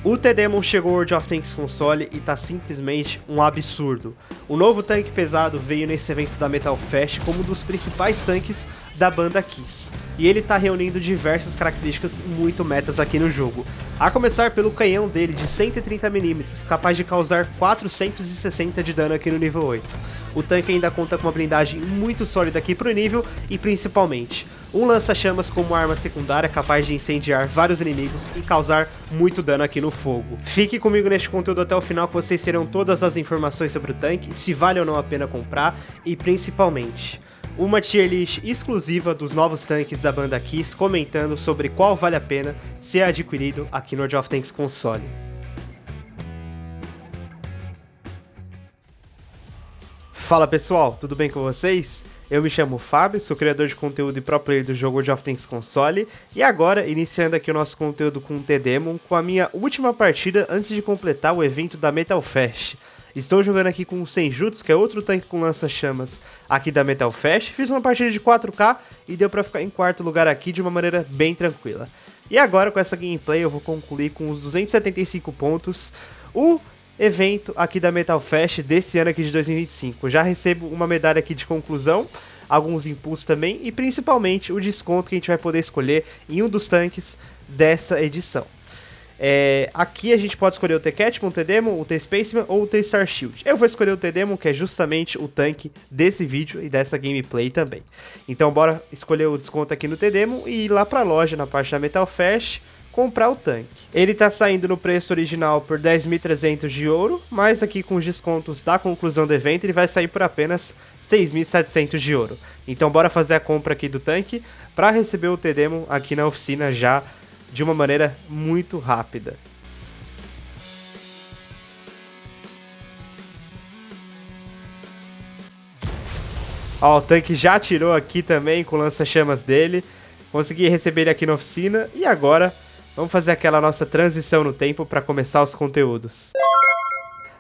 O T-Demon chegou ao World of Tanks console e tá simplesmente um absurdo. O novo tanque pesado veio nesse evento da Metal Fest como um dos principais tanques da banda Kiss, e ele tá reunindo diversas características muito metas aqui no jogo. A começar pelo canhão dele de 130mm, capaz de causar 460 de dano aqui no nível 8. O tanque ainda conta com uma blindagem muito sólida aqui pro nível e principalmente um lança-chamas como arma secundária capaz de incendiar vários inimigos e causar muito dano aqui no fogo. Fique comigo neste conteúdo até o final que vocês terão todas as informações sobre o tanque, se vale ou não a pena comprar e principalmente uma tier list exclusiva dos novos tanques da banda Kiss comentando sobre qual vale a pena ser adquirido aqui no World of Tanks console. Fala pessoal, tudo bem com vocês? Eu me chamo Fábio, sou criador de conteúdo e pro player do jogo World of Tanks console e agora iniciando aqui o nosso conteúdo com o T-Demon com a minha última partida antes de completar o evento da Metal Fest. Estou jogando aqui com o Senjutsu, que é outro tanque com lança-chamas aqui da Metal Fest. Fiz uma partida de 4K e deu pra ficar em quarto lugar aqui de uma maneira bem tranquila. E agora com essa gameplay eu vou concluir com os 275 pontos o evento aqui da Metal Fest desse ano aqui de 2025. Eu já recebo uma medalha aqui de conclusão, alguns impulsos também e principalmente o desconto que a gente vai poder escolher em um dos tanques dessa edição. Aqui a gente pode escolher o T-Catman, o T-Demon, o T-Spaceman ou o T-Star Shield. Eu vou escolher o T-Demon, que é justamente o tanque desse vídeo e dessa gameplay também. Então bora escolher o desconto aqui no T-Demon e ir lá pra loja na parte da Metal Fest comprar o tanque. Ele tá saindo no preço original por 10.300 de ouro, mas aqui com os descontos da conclusão do evento ele vai sair por apenas 6.700 de ouro. Então bora fazer a compra aqui do tanque para receber o T-Demon aqui na oficina já de uma maneira muito rápida. Ó, o tanque já tirou aqui também com o lança-chamas dele. Consegui receber ele aqui na oficina e agora vamos fazer aquela nossa transição no tempo para começar os conteúdos.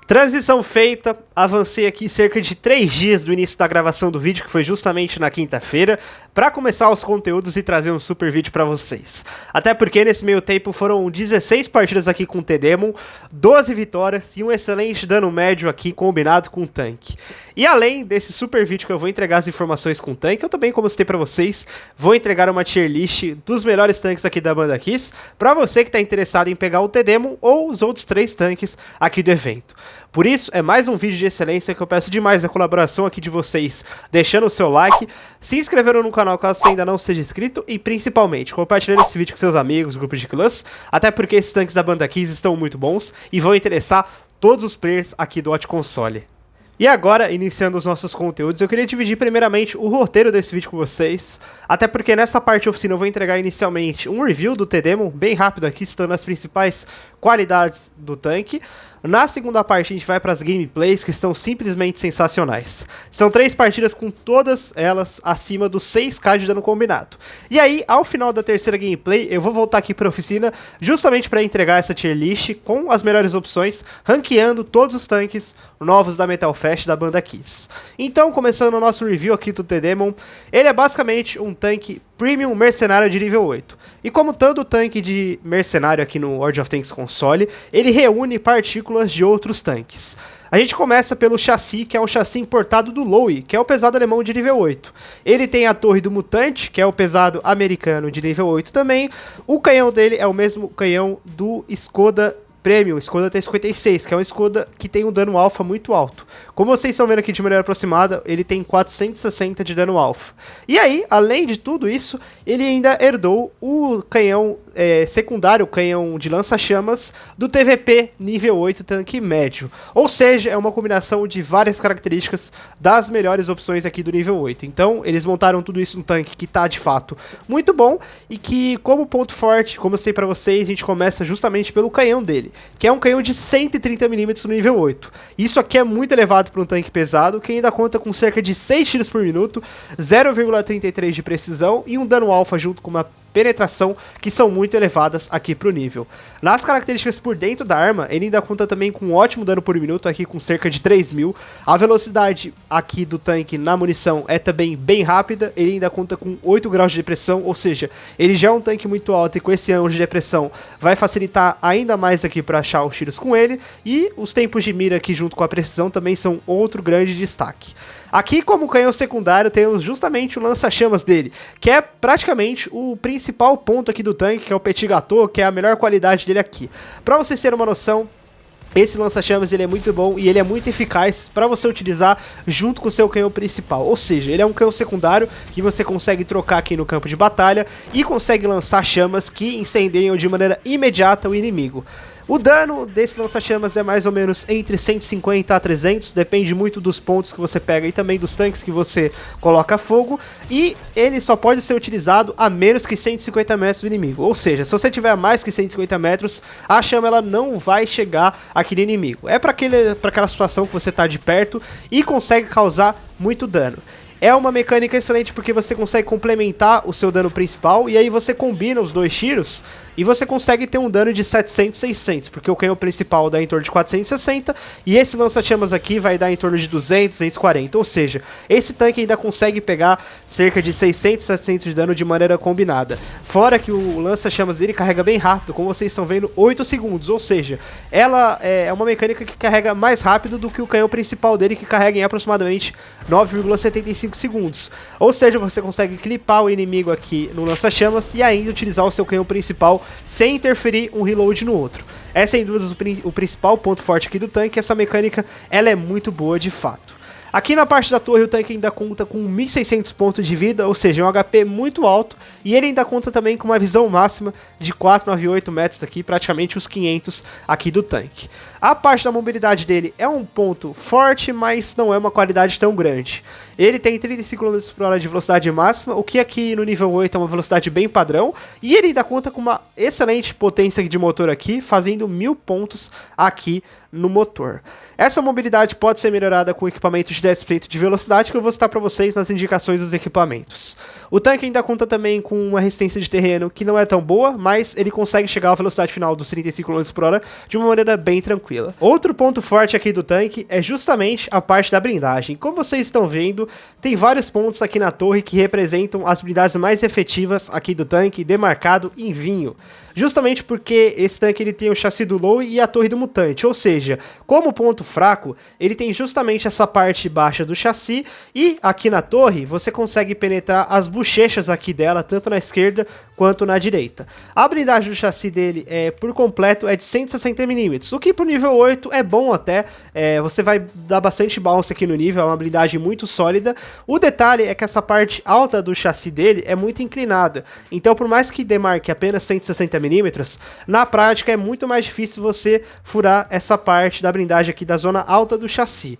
Transição feita, avancei aqui cerca de 3 dias do início da gravação do vídeo, que foi justamente na quinta-feira, para começar os conteúdos e trazer um super vídeo para vocês. Até porque nesse meio tempo foram 16 partidas aqui com o T-Demon, 12 vitórias e um excelente dano médio aqui combinado com o tanque. E além desse super vídeo que eu vou entregar as informações com o tanque, eu também, como eu citei para vocês, vou entregar uma tier list dos melhores tanques aqui da banda Kiss, para você que está interessado em pegar o T-Demon ou os outros 3 tanques aqui do evento. Por isso, é mais um vídeo de excelência que eu peço demais a colaboração aqui de vocês, deixando o seu like, se inscrevendo no canal caso você ainda não seja inscrito e principalmente compartilhando esse vídeo com seus amigos, grupos de clãs, até porque esses tanques da banda Kiss estão muito bons e vão interessar todos os players aqui do Hot Console. E agora, iniciando os nossos conteúdos, eu queria dividir primeiramente o roteiro desse vídeo com vocês, até porque nessa parte oficina eu vou entregar inicialmente um review do T-Demon, bem rápido aqui, citando as principais qualidades do tanque. Na segunda parte a gente vai para as gameplays que estão simplesmente sensacionais. São 3 partidas com todas elas acima dos 6k de dano combinado. E aí, ao final da terceira gameplay, eu vou voltar aqui para a oficina justamente para entregar essa tier list com as melhores opções, ranqueando todos os tanques novos da Metal Fest da banda Kiss. Então, começando o nosso review aqui do T-Demon, ele é basicamente um tanque Premium Mercenário de nível 8. E como todo tanque de mercenário aqui no World of Tanks console, ele reúne partículas de outros tanques. A gente começa pelo chassi, que é um chassi importado do Lowe, que é o pesado alemão de nível 8. Ele tem a torre do mutante, que é o pesado americano de nível 8 também. O canhão dele é o mesmo canhão do Skoda Premium, Skoda T56, que é uma Skoda que tem um dano alfa muito alto. Como vocês estão vendo aqui de maneira aproximada, ele tem 460 de dano alfa. E aí, além de tudo isso, ele ainda herdou o canhão secundário, o canhão de lança-chamas do TVP nível 8 tanque médio. Ou seja, é uma combinação de várias características das melhores opções aqui do nível 8. Então, eles montaram tudo isso num tanque que tá de fato muito bom e que, como ponto forte, como eu sei pra vocês, a gente começa justamente pelo canhão dele, que é um canhão de 130mm no nível 8. Isso aqui é muito elevado para um tanque pesado, que ainda conta com cerca de 6 tiros por minuto, 0,33 de precisão e um dano alfa junto com uma penetração que são muito elevadas aqui pro nível. Nas características por dentro da arma, ele ainda conta também com um ótimo dano por minuto, aqui com cerca de 3.000. A velocidade aqui do tanque na munição é também bem rápida, ele ainda conta com 8 graus de depressão, ou seja, ele já é um tanque muito alto e com esse ângulo de depressão vai facilitar ainda mais aqui para achar os tiros com ele. E os tempos de mira aqui junto com a precisão também são outro grande destaque. Aqui, como canhão secundário, temos justamente o lança-chamas dele, que é praticamente o principal ponto aqui do tanque, que é o Petit Gâteau, que é a melhor qualidade dele aqui. Para vocês terem uma noção, esse lança-chamas ele é muito bom e ele é muito eficaz para você utilizar junto com o seu canhão principal. Ou seja, ele é um canhão secundário que você consegue trocar aqui no campo de batalha e consegue lançar chamas que incendeiam de maneira imediata o inimigo. O dano desse lança-chamas é mais ou menos entre 150 a 300, depende muito dos pontos que você pega e também dos tanques que você coloca fogo, e ele só pode ser utilizado a menos que 150 metros do inimigo, ou seja, se você tiver a mais que 150 metros, a chama ela não vai chegar aqui no inimigo. É para aquela situação que você está de perto e consegue causar muito dano. É uma mecânica excelente porque você consegue complementar o seu dano principal e aí você combina os dois tiros e você consegue ter um dano de 700, 600, porque o canhão principal dá em torno de 460 e esse lança-chamas aqui vai dar em torno de 200, 240, ou seja, esse tanque ainda consegue pegar cerca de 600, 700 de dano de maneira combinada. Fora que o lança-chamas dele carrega bem rápido, como vocês estão vendo, 8 segundos, ou seja, ela é uma mecânica que carrega mais rápido do que o canhão principal dele, que carrega em aproximadamente 9,75 segundos. Ou seja, você consegue clipar o inimigo aqui no lança-chamas e ainda utilizar o seu canhão principal sem interferir um reload no outro. Essa é sem dúvidas o principal ponto forte aqui do tanque. Essa mecânica ela é muito boa de fato. Aqui na parte da torre o tanque ainda conta com 1.600 pontos de vida, ou seja, um HP muito alto, e ele ainda conta também com uma visão máxima de 498 metros aqui, praticamente os 500 aqui do tanque. A parte da mobilidade dele é um ponto forte, mas não é uma qualidade tão grande. Ele tem 35 km/h de velocidade máxima, o que aqui no nível 8 é uma velocidade bem padrão, e ele ainda conta com uma excelente potência de motor aqui, fazendo 1000 pontos aqui no motor. Essa mobilidade pode ser melhorada com equipamentos de 10% de velocidade que eu vou citar para vocês nas indicações dos equipamentos. O tanque ainda conta também com uma resistência de terreno que não é tão boa, mas ele consegue chegar à velocidade final dos 35 km/h de uma maneira bem tranquila. Outro ponto forte aqui do tanque é justamente a parte da blindagem. Como vocês estão vendo, tem vários pontos aqui na torre que representam as blindagens mais efetivas aqui do tanque, demarcado em vinho. Justamente porque esse tanque ele tem o chassi do Low e a torre do mutante, ou seja, como ponto fraco, ele tem justamente essa parte baixa do chassi e aqui na torre você consegue penetrar as bochechas aqui dela, tanto na esquerda quanto na direita. A blindagem do chassi dele por completo é de 160mm, o que pro nível 8 é bom até, você vai dar bastante bounce aqui no nível, é uma blindagem muito sólida. O detalhe é que essa parte alta do chassi dele é muito inclinada, então por mais que demarque apenas 160mm, na prática é muito mais difícil você furar essa parte da blindagem aqui da zona alta do chassi.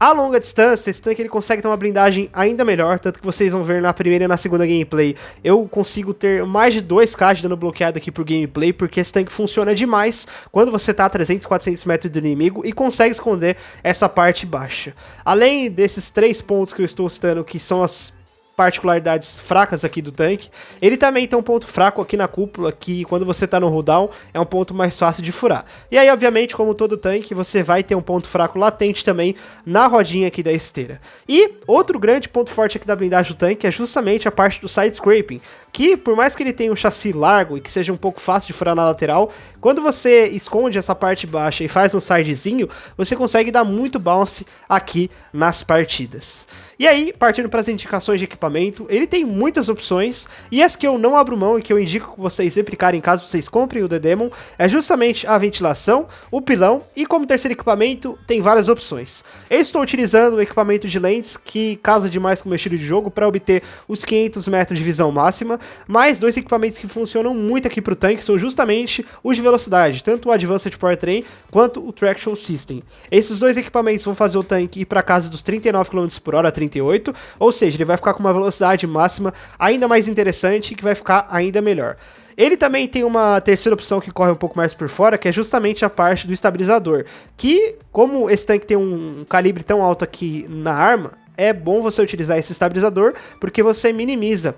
A longa distância, esse tanque ele consegue ter uma blindagem ainda melhor, tanto que vocês vão ver na primeira e na segunda gameplay, eu consigo ter mais de 2k de dano bloqueado aqui por gameplay, porque esse tanque funciona demais quando você tá a 300, 400 metros do inimigo e consegue esconder essa parte baixa. Além desses 3 pontos que eu estou citando, que são as particularidades fracas aqui do tanque, ele também tem um ponto fraco aqui na cúpula, que quando você tá no cooldown é um ponto mais fácil de furar. E aí, obviamente, como todo tanque, você vai ter um ponto fraco latente também na rodinha aqui da esteira. E outro grande ponto forte aqui da blindagem do tanque é justamente a parte do side scraping, que por mais que ele tenha um chassi largo e que seja um pouco fácil de furar na lateral, quando você esconde essa parte baixa e faz um sidezinho, você consegue dar muito bounce aqui nas partidas. E aí, partindo para as indicações de equipamento, ele tem muitas opções, e as que eu não abro mão e que eu indico que vocês replicarem caso vocês comprem o The Demon, é justamente a ventilação, o pilão, e como terceiro equipamento, tem várias opções. Eu estou utilizando o equipamento de lentes, que casa demais com o meu estilo de jogo, para obter os 500 metros de visão máxima, mas dois equipamentos que funcionam muito aqui para o tanque são justamente os de velocidade, tanto o Advanced Powertrain quanto o Traction System. Esses dois equipamentos vão fazer o tanque ir para casa dos 39 km/h a 38, ou seja, ele vai ficar com uma velocidade máxima ainda mais interessante e que vai ficar ainda melhor. Ele também tem uma terceira opção que corre um pouco mais por fora, que é justamente a parte do estabilizador, que como esse tanque tem um calibre tão alto aqui na arma, é bom você utilizar esse estabilizador, porque você minimiza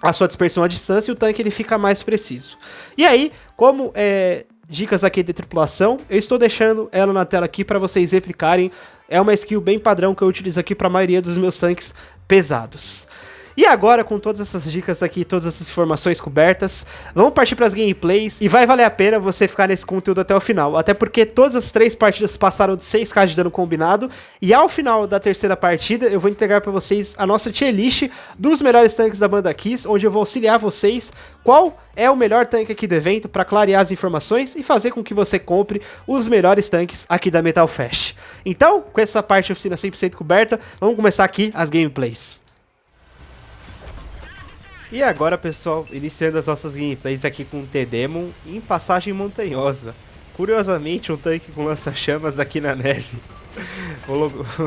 a sua dispersão à distância e o tanque ele fica mais preciso. E aí, como dicas aqui de tripulação, eu estou deixando ela na tela aqui para vocês replicarem. É uma skill bem padrão que eu utilizo aqui para a maioria dos meus tanques pesados. E agora, com todas essas dicas aqui, todas essas informações cobertas, vamos partir para as gameplays e vai valer a pena você ficar nesse conteúdo até o final. Até porque todas as 3 partidas passaram de 6k de dano combinado e ao final da terceira partida eu vou entregar para vocês a nossa tier list dos melhores tanques da banda Kiss, onde eu vou auxiliar vocês qual é o melhor tanque aqui do evento para clarear as informações e fazer com que você compre os melhores tanques aqui da Metal Fest. Então, com essa parte de oficina 100% coberta, vamos começar aqui as gameplays. E agora, pessoal, iniciando as nossas gameplays aqui com o T-Demon em Passagem Montanhosa. Curiosamente, um tanque com lança-chamas aqui na neve.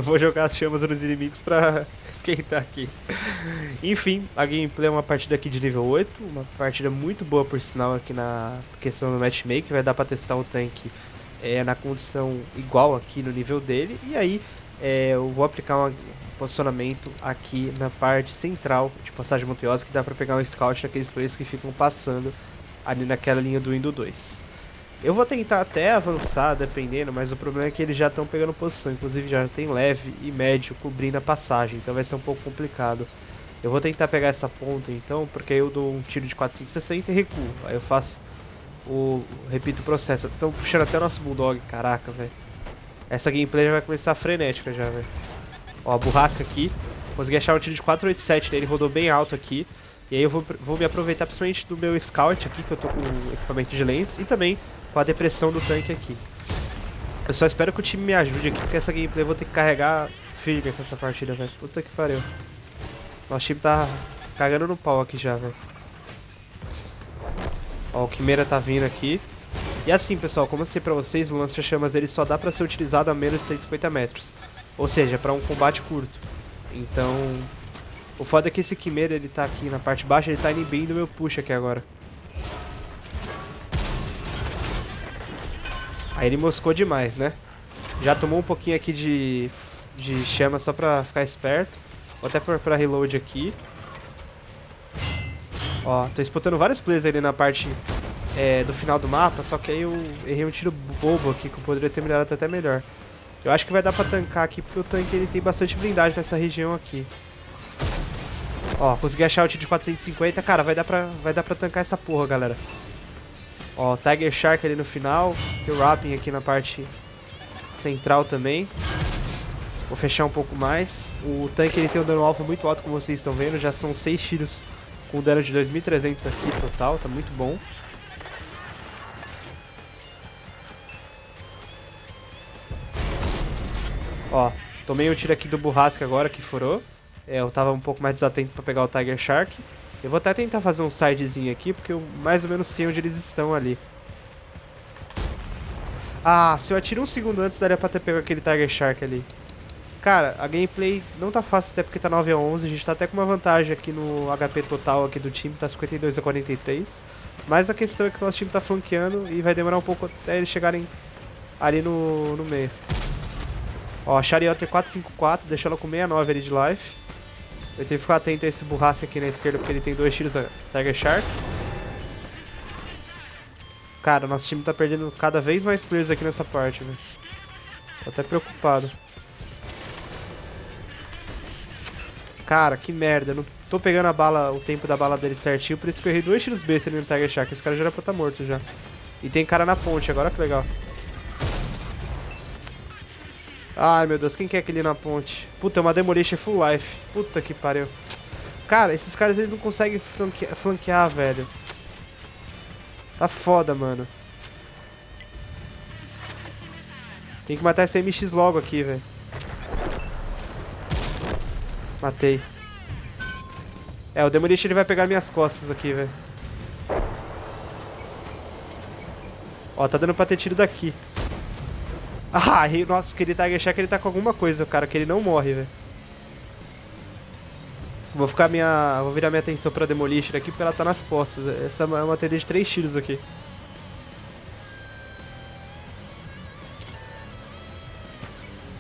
Vou jogar as chamas nos inimigos pra esquentar aqui. Enfim, a gameplay é uma partida aqui de nível 8. Uma partida muito boa, por sinal, aqui na questão do matchmaking. Vai dar pra testar o tanque na condição igual aqui no nível dele. E aí, eu vou aplicar posicionamento aqui na parte central de Passagem Montanhosa, que dá pra pegar um scout naqueles players que ficam passando ali naquela linha do Indo 2. Eu vou tentar até avançar, dependendo, mas o problema é que eles já estão pegando posição, inclusive já tem leve e médio cobrindo a passagem, então vai ser um pouco complicado. Eu vou tentar pegar essa ponta então, porque aí eu dou um tiro de 460 e recuo, aí eu faço repito o processo. Estão puxando até o nosso Bulldog, caraca, velho. Essa gameplay já vai começar frenética já, velho. Ó, a burrasca aqui. Consegui achar um tiro de 487 nele, rodou bem alto aqui. E aí eu vou me aproveitar principalmente do meu Scout aqui, que eu tô com o equipamento de lens. E também com a depressão do tanque aqui. Eu só espero que o time me ajude aqui, porque essa gameplay eu vou ter que carregar firme com essa partida, velho. Puta que pariu. Nosso time tá cagando no pau aqui já, velho. Ó, o Quimera tá vindo aqui. E assim, pessoal, como eu sei pra vocês, o lança-chamas ele só dá pra ser utilizado a menos de 150 metros. Ou seja, para um combate curto. Então, o foda é que esse Quimera, ele tá aqui na parte baixa, ele tá inibindo o meu push aqui agora. Aí ele moscou demais, né? Já tomou um pouquinho aqui de chama só pra ficar esperto. Vou até pra reload aqui. Ó, tô spotando vários players ali na parte do final do mapa, só que aí eu errei um tiro bobo aqui, que eu poderia ter melhorado até melhor. Eu acho que vai dar pra tancar aqui, porque o tanque ele tem bastante blindagem nessa região aqui. Ó, consegui achar o tiro de 450. Cara, vai dar pra tancar essa porra, galera. Ó, Tiger Shark ali no final. Tem o Rapping aqui na parte central também. Vou fechar um pouco mais. O tanque ele tem um dano alfa muito alto, como vocês estão vendo. Já são 6 tiros com dano de 2.300 aqui total. Tá muito bom. Ó, tomei um tiro aqui do Burrasca agora, que furou. Eu tava um pouco mais desatento pra pegar o Tiger Shark. Eu vou até tentar fazer um sidezinho aqui, porque eu mais ou menos sei onde eles estão ali. Ah, se eu atiro um segundo antes, daria pra ter pego aquele Tiger Shark ali. Cara, a gameplay não tá fácil, até porque tá 9-11. A gente tá até com uma vantagem aqui no HP total aqui do time, tá 52-43. Mas a questão é que o nosso time tá flanqueando e vai demorar um pouco até eles chegarem ali no meio. Ó, a Charioter 454, deixou ela com 69 ali de life. Eu tenho que ficar atento a esse Burrasca aqui na esquerda, porque ele tem 2 tiros a Tiger Shark. Cara, nosso time tá perdendo cada vez mais players aqui nessa parte, velho. Tô até preocupado. Cara, que merda. Eu não tô pegando a bala, o tempo da bala dele certinho, por isso que eu errei 2 tiros besta ali no Tiger Shark. Esse cara já era pra estar morto já. E tem cara na ponte, agora que legal. Ai, meu Deus, quem que é aquele na ponte? Puta, é uma Demolition full life. Puta que pariu. Cara, esses caras eles não conseguem flanquear, velho. Tá foda, mano. Tem que matar esse MX logo aqui, velho. Matei. O Demolition ele vai pegar minhas costas aqui, velho. Ó, tá dando pra ter tiro daqui. Ah, nossa, aquele Tiger Shark ele tá com alguma coisa, cara, que ele não morre, velho. Vou virar minha atenção pra Demolition aqui, porque ela tá nas costas. Essa é uma TD de 3 tiros aqui.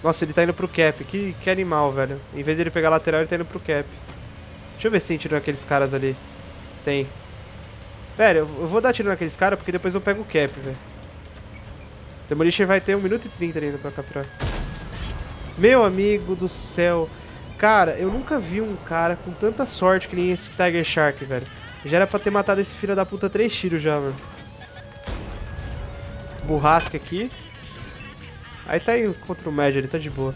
Nossa, ele tá indo pro cap. Que animal, velho. Em vez de ele pegar a lateral, ele tá indo pro cap. Deixa eu ver se tem tiro naqueles caras ali. Tem. Velho, eu vou dar tiro naqueles caras porque depois eu pego o cap, velho. O Demolisher vai ter 1 minuto e 30 ainda pra capturar. Meu amigo do céu. Cara, eu nunca vi um cara com tanta sorte que nem esse Tiger Shark, velho. Já era pra ter matado esse filho da puta 3 tiros já, mano. Burrasca aqui. Aí tá indo contra o Mad, ele tá de boa.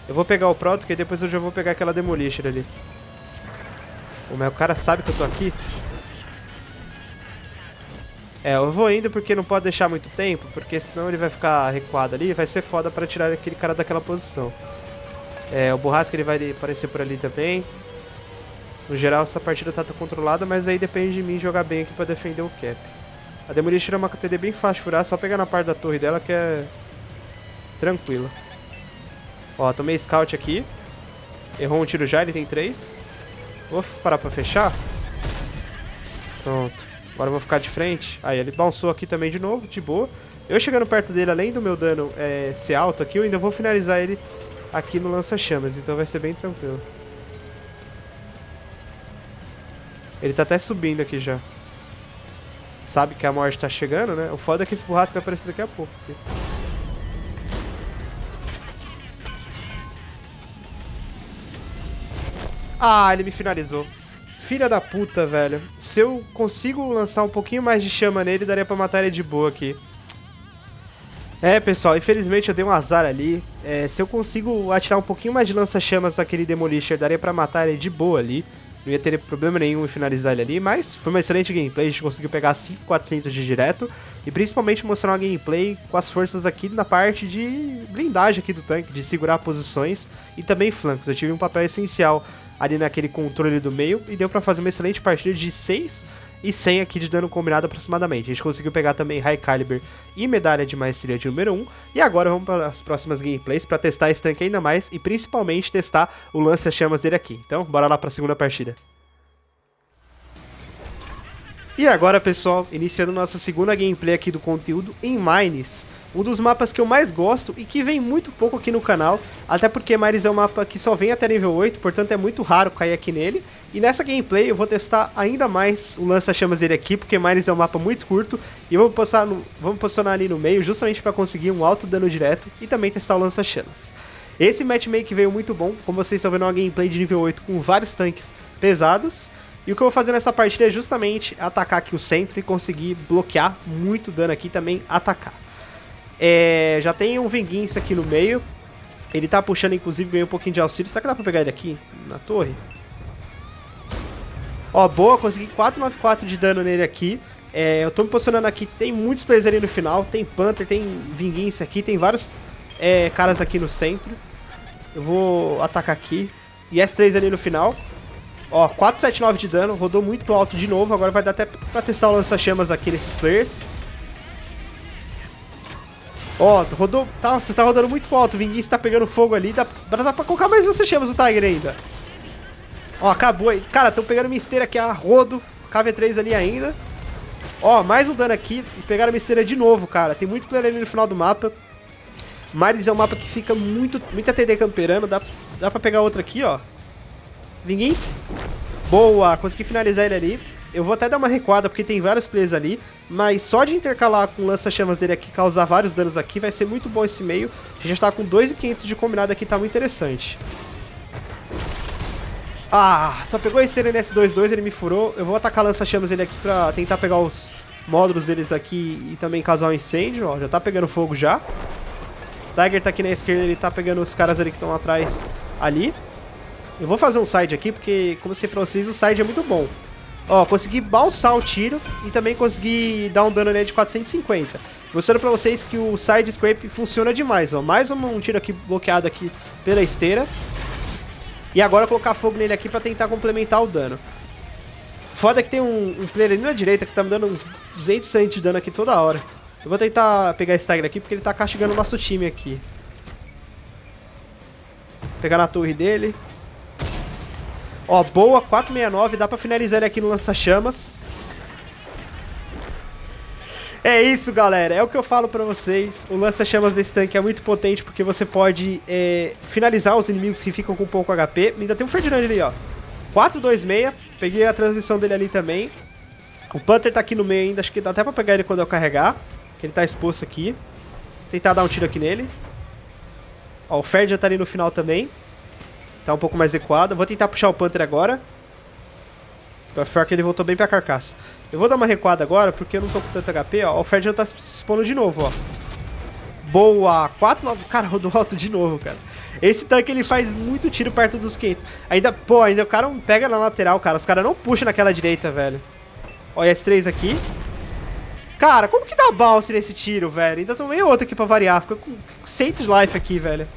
Eu vou pegar o Proto, que aí depois eu já vou pegar aquela Demolisher ali. Pô, mas o cara sabe que eu tô aqui? É, eu vou indo porque não pode deixar muito tempo, porque senão ele vai ficar recuado ali e vai ser foda pra tirar aquele cara daquela posição. É, o Burrasca ele vai aparecer por ali também. No geral essa partida tá controlada, mas aí depende de mim jogar bem aqui pra defender o cap. A Demolisher é uma TD bem fácil de furar, só pegar na parte da torre dela que é tranquilo. Ó, tomei scout aqui. Errou um tiro já, ele tem 3. Vou parar pra fechar. Pronto. Agora eu vou ficar de frente. Aí, ele bounçou aqui também de novo, de boa. Eu chegando perto dele, além do meu dano ser alto aqui, eu ainda vou finalizar ele aqui no lança-chamas. Então vai ser bem tranquilo. Ele tá até subindo aqui já. Sabe que a morte tá chegando, né? O foda é que esse burrasco vai aparecer daqui a pouco. Aqui. Ah, ele me finalizou. Filha da puta, velho. Se eu consigo lançar um pouquinho mais de chama nele, daria pra matar ele de boa aqui. É, pessoal, infelizmente eu dei um azar ali. Se eu consigo atirar um pouquinho mais de lança-chamas naquele Demolisher, daria pra matar ele de boa ali. Não ia ter problema nenhum em finalizar ele ali, mas foi uma excelente gameplay. A gente conseguiu pegar 5.400 de direto. E principalmente mostrar uma gameplay com as forças aqui na parte de blindagem aqui do tanque, de segurar posições e também flancos. Eu tive um papel essencial ali naquele controle do meio e deu pra fazer uma excelente partida de 6 e 100 aqui de dano combinado aproximadamente. A gente conseguiu pegar também High Caliber e medalha de maestria de número 1. E agora vamos para as próximas gameplays para testar esse tanque ainda mais e principalmente testar o lança-chamas dele aqui. Então, bora lá para a segunda partida. E agora, pessoal, iniciando nossa segunda gameplay aqui do conteúdo em Mines. Um dos mapas que eu mais gosto e que vem muito pouco aqui no canal, até porque Mines é um mapa que só vem até nível 8, portanto é muito raro cair aqui nele. E nessa gameplay eu vou testar ainda mais o lança-chamas dele aqui, porque Mines é um mapa muito curto e vamos posicionar ali no meio justamente para conseguir um alto dano direto e também testar o lança-chamas. Esse matchmake veio muito bom, como vocês estão vendo, uma gameplay de nível 8 com vários tanques pesados. E o que eu vou fazer nessa partida é justamente atacar aqui o centro e conseguir bloquear muito dano aqui e também atacar. Já tem um Vinguinça aqui no meio. Ele tá puxando, inclusive, ganhou um pouquinho de auxílio. Será que dá pra pegar ele aqui na torre? Ó, boa, consegui 494 de dano nele aqui. Eu tô me posicionando aqui, tem muitos players ali no final. Tem Panther, tem Vinguinça aqui, tem vários caras aqui no centro. Eu vou atacar aqui. E S3 ali no final. Ó, 479 de dano, rodou muito pro alto de novo. Agora vai dar até pra testar o lança-chamas aqui nesses players. Ó, rodou. Você tá rodando muito pro alto. O Vinguinça tá pegando fogo ali. Dá pra colocar mais lança-chamas no Tiger ainda. Ó, acabou aí. Cara, tão pegando minha esteira aqui a rodo. KV3 ali ainda. Ó, mais um dano aqui. E pegaram a minha esteira de novo, cara. Tem muito player ali no final do mapa. Mines é um mapa que fica muita TD camperando. Dá pra pegar outra aqui, ó. Vinguinça. Boa, consegui finalizar ele ali. Eu vou até dar uma recuada porque tem vários players ali, mas só de intercalar com o lança-chamas dele aqui, causar vários danos aqui, vai ser muito bom esse meio. A gente já tá com 2.500 de combinado aqui, tá muito interessante. Ah, só pegou a esteira NS22, ele me furou. Eu vou atacar lança-chamas dele aqui pra tentar pegar os módulos deles aqui e também causar um incêndio, ó. Já tá pegando fogo já. Tiger tá aqui na esquerda, ele tá pegando os caras ali que estão atrás ali. Eu vou fazer um side aqui, porque, como eu sei pra vocês, o side é muito bom. Ó, consegui bounçar o tiro e também consegui dar um dano nele de 450. Mostrando pra vocês que o side scrape funciona demais, ó. Mais um tiro aqui bloqueado aqui pela esteira. E agora colocar fogo nele aqui pra tentar complementar o dano. Foda é que tem um player ali na direita que tá me dando uns 200 de dano aqui toda hora. Eu vou tentar pegar esse Tiger aqui porque ele tá castigando o nosso time aqui. Pegar na torre dele. Ó, boa, 469, dá pra finalizar ele aqui no lança-chamas. É isso, galera, é o que eu falo pra vocês. O lança-chamas desse tanque é muito potente porque você pode finalizar os inimigos que ficam com pouco HP. Ainda tem um Ferdinand ali, ó. 426. Peguei a transmissão dele ali também. O Panther tá aqui no meio ainda. Acho que dá até pra pegar ele quando eu carregar. Que ele tá exposto aqui. Tentar dar um tiro aqui nele. Ó, o Ferd já tá ali no final também. Tá um pouco mais equado. Vou tentar puxar o Panther agora. Pior que ele voltou bem pra carcaça. Eu vou dar uma recuada agora, porque eu não tô com tanto HP, ó. O Ferd já tá se expondo de novo, ó. Boa! 4-9. Cara, rodou alto de novo, cara. Esse tanque, ele faz muito tiro perto dos 500. Ainda o cara não pega na lateral, cara. Os caras não puxam naquela direita, velho. Ó, S3 aqui. Cara, como que dá bounce nesse tiro, velho? Ainda tomei outro aqui pra variar. Fica com 100 de life aqui, velho.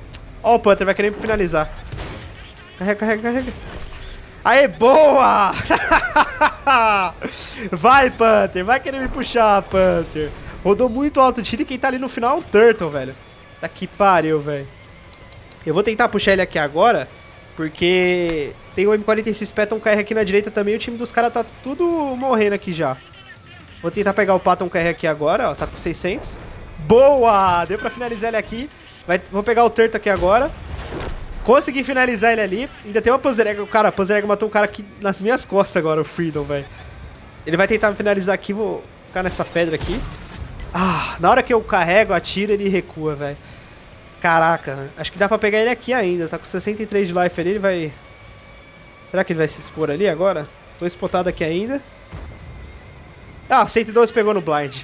Ó, o Panther vai querer finalizar. Carrega. Aê, boa! Vai, Panther. Vai querer me puxar, Panther. Rodou muito alto o tiro e quem tá ali no final é o Turtle, velho. Tá que pariu, velho. Eu vou tentar puxar ele aqui agora, porque tem o M46 Patton KR aqui na direita também. O time dos caras tá tudo morrendo aqui já. Vou tentar pegar o Patton KR aqui agora, ó. Tá com 600. Boa! Deu pra finalizar ele aqui. Vou pegar o Turtle aqui agora. Consegui finalizar ele ali. Ainda tem uma Panzer Eagle. Cara, a Panzer Eagle matou um cara aqui nas minhas costas agora, o Freedom, velho. Ele vai tentar me finalizar aqui. Vou ficar nessa pedra aqui. Ah, na hora que eu carrego, atiro, ele recua, velho. Caraca, acho que dá pra pegar ele aqui ainda. Tá com 63 de life ali, ele vai... Será que ele vai se expor ali agora? Tô spotado aqui ainda. Ah, 112 pegou no blind.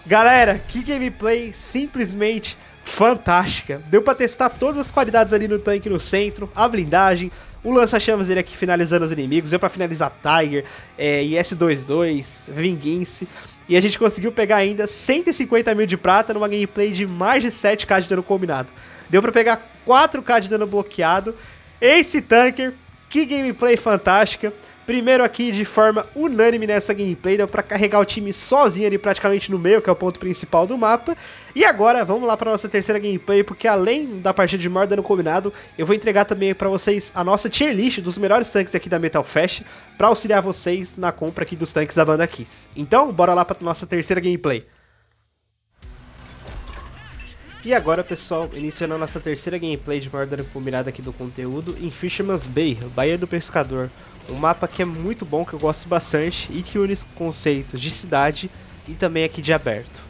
Galera, que gameplay simplesmente fantástica. Deu pra testar todas as qualidades ali no tanque no centro, a blindagem, o lança-chamas dele aqui finalizando os inimigos, deu pra finalizar Tiger, IS-22, Vingança. E a gente conseguiu pegar ainda 150 mil de prata numa gameplay de mais de 7k de dano combinado. Deu pra pegar 4k de dano bloqueado. Ace Tanker, que gameplay fantástica. Primeiro aqui de forma unânime nessa gameplay, deu pra carregar o time sozinho ali praticamente no meio, que é o ponto principal do mapa. E agora vamos lá pra nossa terceira gameplay, porque além da partida de maior dano combinado, eu vou entregar também pra vocês a nossa tier list dos melhores tanques aqui da Metal Fest, pra auxiliar vocês na compra aqui dos tanques da banda Kiss. Então, bora lá pra nossa terceira gameplay. E agora, pessoal, iniciando a nossa terceira gameplay de maior dano combinado aqui do conteúdo em Fisherman's Bay, Baía do Pescador. Um mapa que é muito bom, que eu gosto bastante e que une os conceitos de cidade e também aqui de aberto.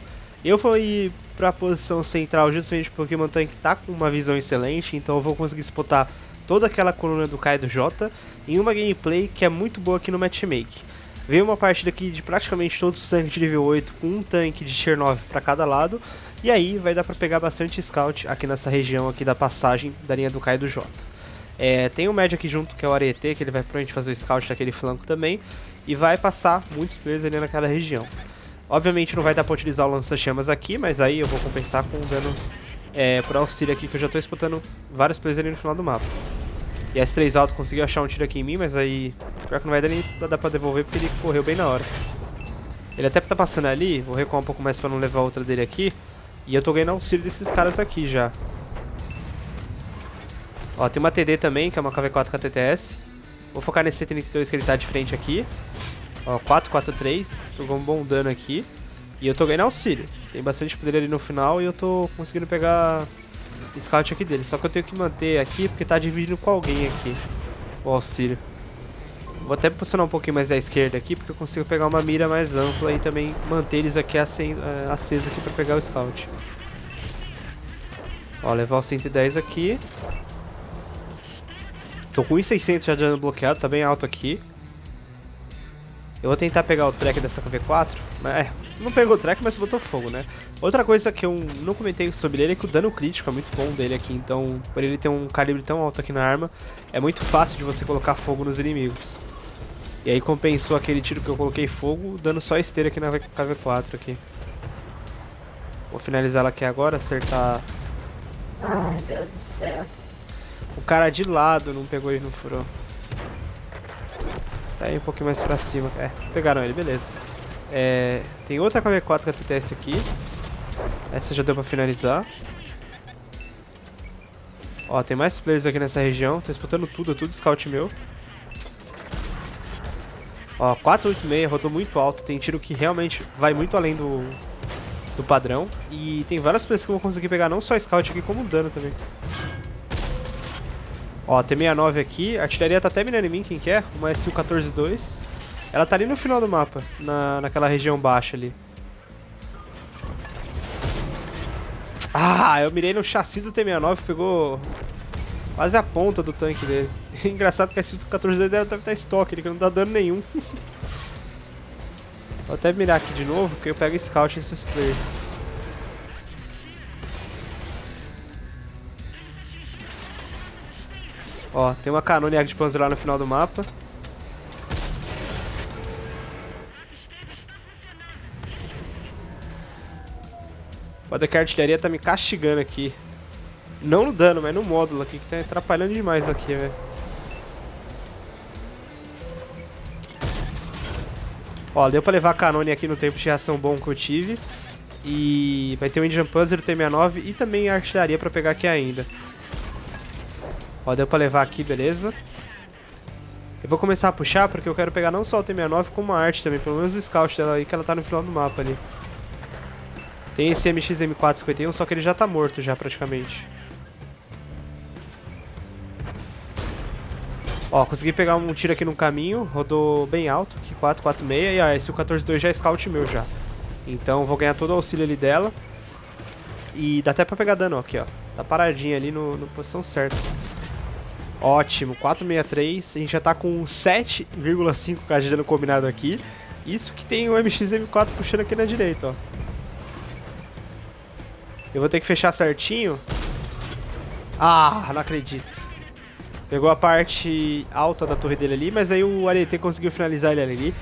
Eu fui pra posição central justamente porque o meu tanque tá com uma visão excelente, então eu vou conseguir spotar toda aquela coluna do K e do J em uma gameplay que é muito boa aqui no Matchmake. Veio uma partida aqui de praticamente todos os tanques de nível 8 com um tanque de tier 9 para cada lado, e aí vai dar pra pegar bastante scout aqui nessa região aqui da passagem da linha do K e do J. Tem o médio aqui junto, que é o Ariete, que ele vai provavelmente fazer o scout daquele flanco também, e vai passar muitos players ali naquela região. Obviamente não vai dar pra utilizar o lança-chamas aqui, mas aí eu vou compensar com o dano por auxílio aqui, que eu já tô spotando vários players ali no final do mapa. E S3 alto conseguiu achar um tiro aqui em mim, mas aí pior que não vai dar nem pra devolver, porque ele correu bem na hora. Ele até tá passando ali, vou recuar um pouco mais pra não levar outra dele aqui, e eu tô ganhando auxílio desses caras aqui já. Ó, tem uma TD também, que é uma KV4 KTTS. Vou focar nesse C32 que ele tá de frente aqui. Ó, 443, pegou um bom dano aqui. E eu tô ganhando auxílio. Tem bastante poder ali no final e eu tô conseguindo pegar scout aqui dele. Só que eu tenho que manter aqui porque tá dividindo com alguém aqui o auxílio. Vou até posicionar um pouquinho mais à esquerda aqui, porque eu consigo pegar uma mira mais ampla e também manter eles aqui acesos aqui pra pegar o scout. Ó, levar o 110 aqui. Tô com 1.600 já de dano bloqueado, tá bem alto aqui. Eu vou tentar pegar o track dessa KV4. Não pegou o track, mas botou fogo, né? Outra coisa que eu não comentei sobre ele é que o dano crítico é muito bom dele aqui. Então, por ele ter um calibre tão alto aqui na arma, é muito fácil de você colocar fogo nos inimigos. E aí compensou aquele tiro que eu coloquei fogo, dando só esteira aqui na KV4 aqui. Vou finalizar ela aqui agora, acertar... Ai, Deus do céu. O cara de lado não pegou e não furou. Tá aí um pouquinho mais pra cima. Pegaram ele, beleza. Tem outra KV4 que TTS aqui. Essa já deu pra finalizar. Ó, tem mais players aqui nessa região. Tô disputando tudo scout meu. Ó, 486, rodou muito alto. Tem tiro que realmente vai muito além do padrão. E tem várias players que eu vou conseguir pegar não só scout aqui, como dano também. Ó, T-69 aqui. A artilharia tá até mirando em mim, quem quer? Uma SU-14-2. Ela tá ali no final do mapa, naquela região baixa ali. Ah, eu mirei no chassi do T-69, pegou quase a ponta do tanque dele. Engraçado que a SU-14 deve estar em estoque, ele que não dá dano nenhum. Vou até mirar aqui de novo, porque eu pego scout nesses players. Ó, tem uma canônia de Panzer lá no final do mapa. Foda que a artilharia tá me castigando aqui. Não no dano, mas no módulo aqui, que tá atrapalhando demais aqui, velho. Ó, deu pra levar a canônia aqui no tempo de reação bom que eu tive. E vai ter o Indian Panzer, o T-69 e também a artilharia pra pegar aqui ainda. Ó, deu pra levar aqui, beleza. Eu vou começar a puxar porque eu quero pegar não só o T-69 como a arte também. Pelo menos o scout dela aí, que ela tá no final do mapa ali. Tem esse MX-M451, só que ele já tá morto já praticamente. Ó, consegui pegar um tiro aqui no caminho, rodou bem alto, aqui 446, e esse U-14-2 já é scout meu já. Então vou ganhar todo o auxílio ali dela. E dá até pra pegar dano, ó, aqui ó. Tá paradinha ali na posição certa. Ótimo, 463, a gente já tá com 7,5k de dano combinado aqui. Isso que tem o MX-M4 puxando aqui na direita, ó. Eu vou ter que fechar certinho. Ah, não acredito. Pegou a parte alta da torre dele ali, mas aí o ADT conseguiu finalizar ele ali.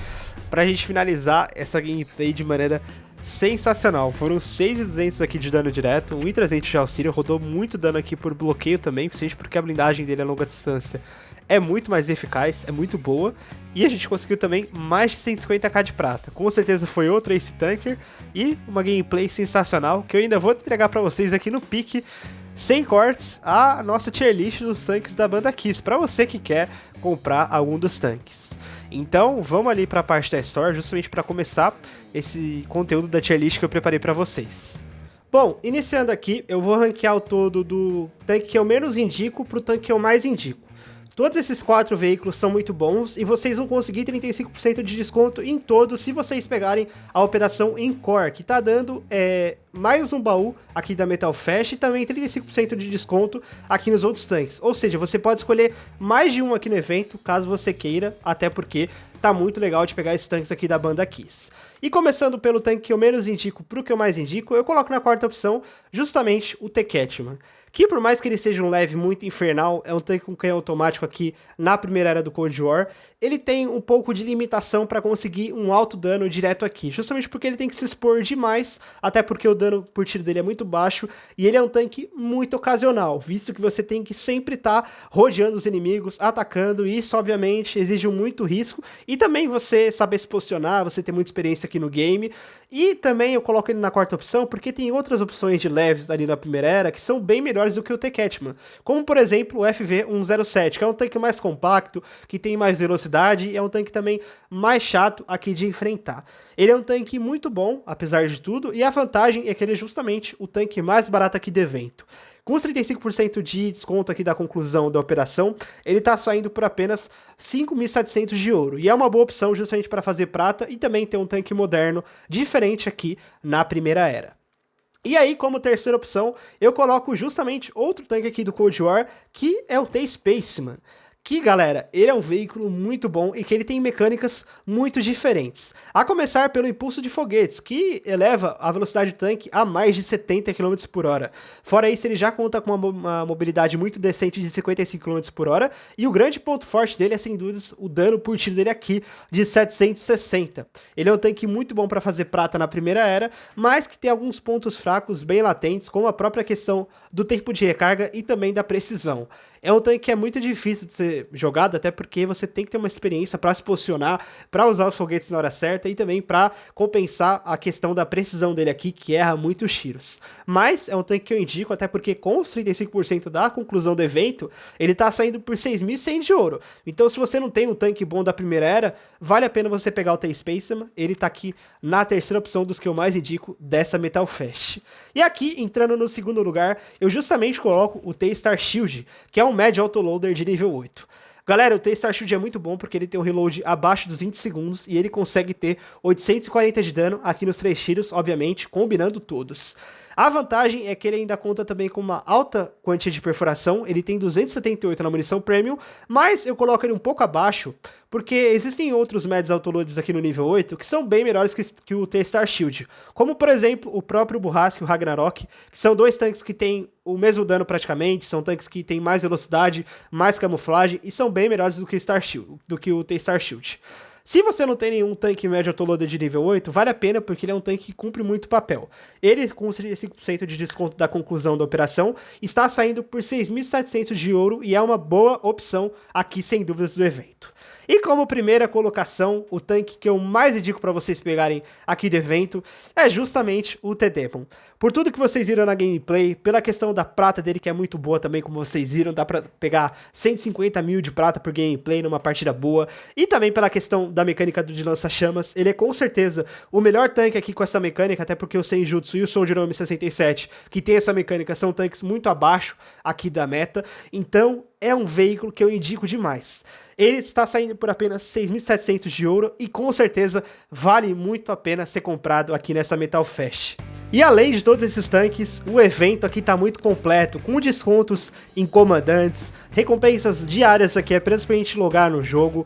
Pra gente finalizar essa gameplay de maneira sensacional. Foram 6.200 aqui de dano direto, 1.300 de auxílio, rodou muito dano aqui por bloqueio também, principalmente porque a blindagem dele a longa distância é muito mais eficaz, é muito boa. E a gente conseguiu também mais de 150k de prata. Com certeza foi outro Ace Tanker e uma gameplay sensacional que eu ainda vou entregar pra vocês aqui no pique, sem cortes, a nossa tier list dos tanques da banda Kiss, pra você que quer comprar algum dos tanques. Então, vamos ali pra parte da Store, justamente pra começar esse conteúdo da tier list que eu preparei pra vocês. Bom, iniciando aqui, eu vou ranquear o todo do tanque que eu menos indico pro tanque que eu mais indico. Todos esses 4 veículos são muito bons e vocês vão conseguir 35% de desconto em todos se vocês pegarem a operação Encore, que tá dando mais um baú aqui da Metal Fest e também 35% de desconto aqui nos outros tanques. Ou seja, você pode escolher mais de um aqui no evento, caso você queira, até porque tá muito legal de pegar esses tanques aqui da banda Kiss. E começando pelo tanque que eu menos indico pro que eu mais indico, eu coloco na quarta opção justamente o T-Catman. Que por mais que ele seja um leve muito infernal, é um tanque com canhão automático aqui na primeira era do Cold War, ele tem um pouco de limitação para conseguir um alto dano direto aqui, justamente porque ele tem que se expor demais, até porque o dano por tiro dele é muito baixo, e ele é um tanque muito ocasional, visto que você tem que sempre estar rodeando os inimigos, atacando, e isso obviamente exige muito risco, e também você saber se posicionar, você ter muita experiência aqui no game, e também eu coloco ele na quarta opção porque tem outras opções de leves ali na primeira era que são bem melhores do que o T-Catman, como por exemplo o FV-107, que é um tanque mais compacto, que tem mais velocidade e é um tanque também mais chato aqui de enfrentar. Ele é um tanque muito bom, apesar de tudo, e a vantagem é que ele é justamente o tanque mais barato aqui do evento. Com os 35% de desconto aqui da conclusão da operação, ele tá saindo por apenas 5.700 de ouro. E é uma boa opção justamente para fazer prata e também ter um tanque moderno diferente aqui na primeira era. E aí, como terceira opção, eu coloco justamente outro tanque aqui do Cold War, que é o T-Spaceman. Que, galera, ele é um veículo muito bom e que ele tem mecânicas muito diferentes. A começar pelo impulso de foguetes, que eleva a velocidade do tanque a mais de 70 km por hora. Fora isso, ele já conta com uma mobilidade muito decente de 55 km por hora. E o grande ponto forte dele é, sem dúvidas, o dano por tiro dele aqui, de 760. Ele é um tanque muito bom para fazer prata na primeira era, mas que tem alguns pontos fracos bem latentes, como a própria questão do tempo de recarga e também da precisão. É um tanque que é muito difícil de ser jogado, até porque você tem que ter uma experiência para se posicionar, para usar os foguetes na hora certa e também para compensar a questão da precisão dele aqui, que erra muito os tiros. Mas é um tanque que eu indico, até porque com os 35% da conclusão do evento, ele tá saindo por 6.100 de ouro. Então se você não tem um tanque bom da primeira era, vale a pena você pegar o T-Spaceman, ele tá aqui na terceira opção dos que eu mais indico dessa Metal Fest. E aqui, entrando no segundo lugar, eu justamente coloco o T-Star Shield, que é um Mad Autoloader de nível 8. Galera, o T-Star Shield é muito bom porque ele tem um reload abaixo dos 20 segundos e ele consegue ter 840 de dano aqui nos 3 tiros, obviamente, combinando todos. A vantagem é que ele ainda conta também com uma alta quantia de perfuração, ele tem 278 na munição Premium, mas eu coloco ele um pouco abaixo, porque existem outros Mads Autoloads aqui no nível 8 que são bem melhores que o T-Star Shield, como por exemplo o próprio Burrasque e o Ragnarok, que são dois tanques que têm o mesmo dano praticamente, são tanques que têm mais velocidade, mais camuflagem e são bem melhores do que o T-Star Shield. Se você não tem nenhum tanque médio autoloader de nível 8, vale a pena porque ele é um tanque que cumpre muito papel. Ele, com 35% de desconto da conclusão da operação, está saindo por 6.700 de ouro e é uma boa opção aqui, sem dúvidas, do evento. E como primeira colocação, o tanque que eu mais indico para vocês pegarem aqui do evento é justamente o T-Demon. Por tudo que vocês viram na gameplay, pela questão da prata dele que é muito boa também, como vocês viram, dá pra pegar 150 mil de prata por gameplay numa partida boa, e também pela questão da mecânica de lança-chamas, ele é com certeza o melhor tanque aqui com essa mecânica, até porque o Senjutsu e o Soldier M67, que tem essa mecânica, são tanques muito abaixo aqui da meta, então é um veículo que eu indico demais. Ele está saindo por apenas 6.700 de ouro e com certeza vale muito a pena ser comprado aqui nessa Metal Fest. E além de todos esses tanques, o evento aqui está muito completo, com descontos em comandantes, recompensas diárias aqui apenas pra gente logar no jogo,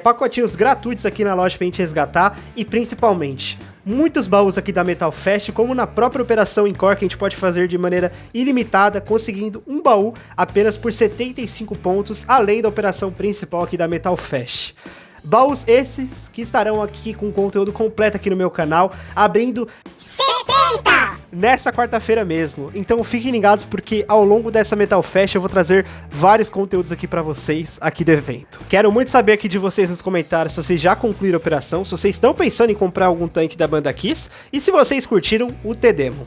pacotinhos gratuitos aqui na loja pra gente resgatar e principalmente muitos baús aqui da Metal Fest, como na própria operação Encore que a gente pode fazer de maneira ilimitada, conseguindo um baú apenas por 75 pontos, além da operação principal aqui da Metal Fest. Baús esses que estarão aqui com conteúdo completo aqui no meu canal, abrindo 70! Nessa quarta-feira mesmo, então fiquem ligados porque ao longo dessa Metal Fest eu vou trazer vários conteúdos aqui pra vocês aqui do evento. Quero muito saber aqui de vocês nos comentários se vocês já concluíram a operação, se vocês estão pensando em comprar algum tanque da banda Kiss e se vocês curtiram o T-Demon.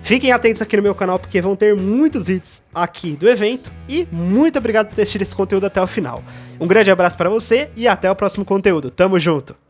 Fiquem atentos aqui no meu canal porque vão ter muitos vídeos aqui do evento e muito obrigado por ter assistido esse conteúdo até o final. Um grande abraço pra você e até o próximo conteúdo. Tamo junto!